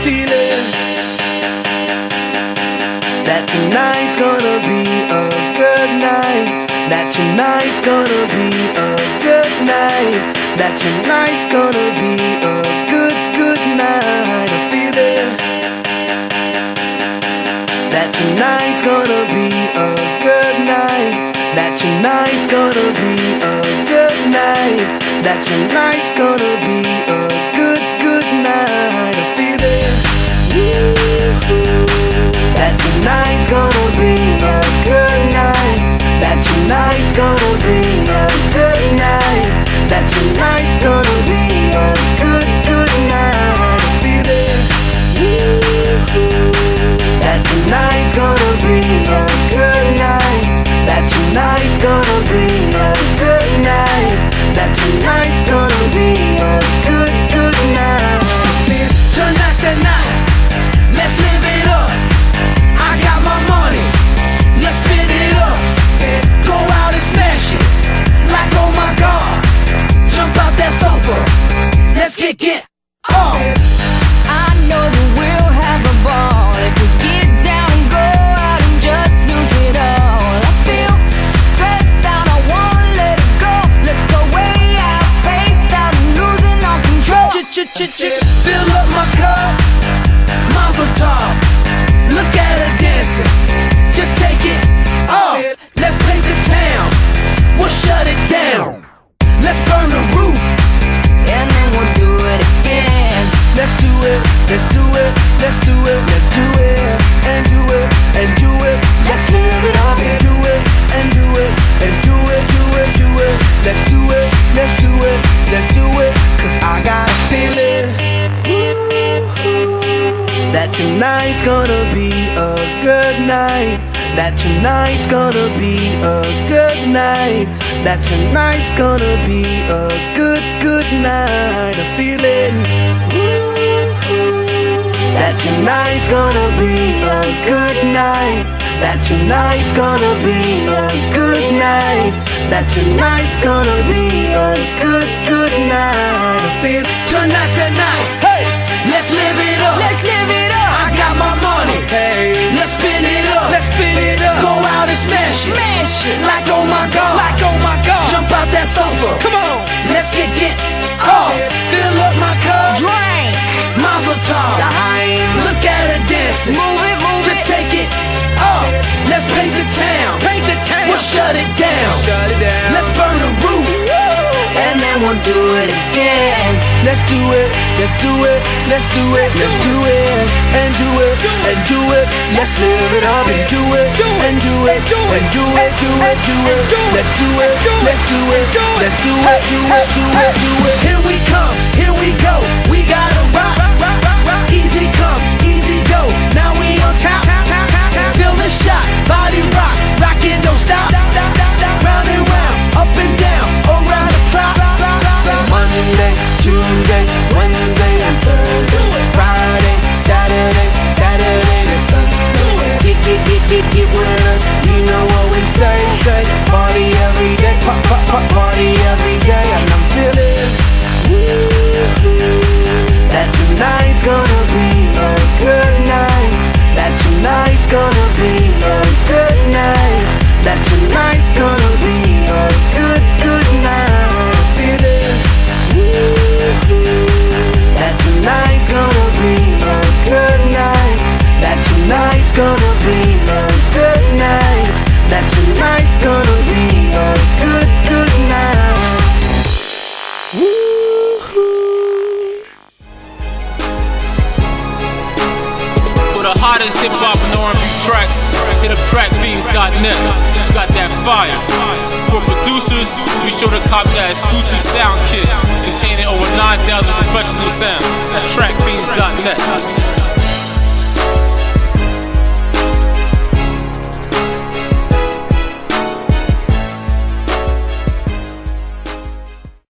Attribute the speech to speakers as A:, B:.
A: feeling that tonight's gonna be a good night. That tonight's gonna be a good night. That tonight's gonna be a good night. A feeling that tonight's gonna be a good night. That tonight's gonna be a good night. That tonight's gonna be a good night. A feeling that tonight's gonna be a good night. That tonight's gonna be a good night. That tonight's gonna be a good night. A feeling that tonight's gonna be a good night. That tonight's gonna be a good night. That tonight's gonna be a good night. Tonight's the night, let's live it up. I got my money, let's spin it up. Go out and smash it, like oh my God. Jump out that sofa, let's kick it off.
B: I know that we'll have a ball if we get down and go out and just lose it all. I feel stressed out, I wanna let it go. Let's go way out, spaced out, and losing all control.
A: Fill up my cup, Mazel tov. Look at her dancing, just take it off. Let's paint the town, we'll shut it down. Let's burn the roof,
B: And then we'll do it again.
A: let's do it, let's do it, let's do it, let's do it, and do it, and do it. Let's live it up and do it, and do it, and do it, do it, do it. Let's do it, let's do it, let's do it. Cause I got a feeling that tonight's gonna be a good night. That tonight's gonna be a good night. That tonight's gonna be a good night. A feeling that tonight's gonna be a good night. That tonight's gonna be a good night. That tonight's gonna be a good night. I feel tonight's the night. Hey, let's live it up.
B: Let's live it up.
A: I got my money. Hey, let's spin it up. Let's spin it up. Go out and smash it.
B: Smash it.
A: Like oh my God. Like oh my God. Jump out that sofa. Come on. Let's get off. Fill up my cup.
B: Drink.
A: Mazel tov. Look at her dancing.
B: Move it, move
A: Just
B: it.
A: take it off. Let's paint the town. Paint the town. We'll shut it down. Shut it down. Let's burn the roof.
B: And then we'll do it again.
A: Let's do it. Let's do it. Let's do it. Let's do it. And do it. And do it. Let's live it up and do it. And do it. And do it. Do it. Do it. Let's do it. Let's do it. Let's do it. Do it. Do it. Do it. Here we come. Here we go. We gotta rock. Easy come. Easy go. Now we on top. Feel the shot. Body rock. Rock it. Don't stop. Round and round. Up and down. Around the clock. Monday, Tuesday, Wednesday, and Thursday. Friday, Saturday, Saturday to Sunday. Get with us. You know what we say. Party every day. Party every day. And I'm feeling that tonight's gonna be a good night. That tonight's gonna be a good night. That tonight's gonna be a good night. Feeling that tonight's gonna be a good night. That tonight's gonna be a good night. That tonight's gonna be a good night.
C: For the hottest hip-hop and R&B tracks, hit up trackfiends.net. Got that fire. For producers, be sure to cop that exclusive sound kit containing over 9,000 professional sounds at trackfiends.net.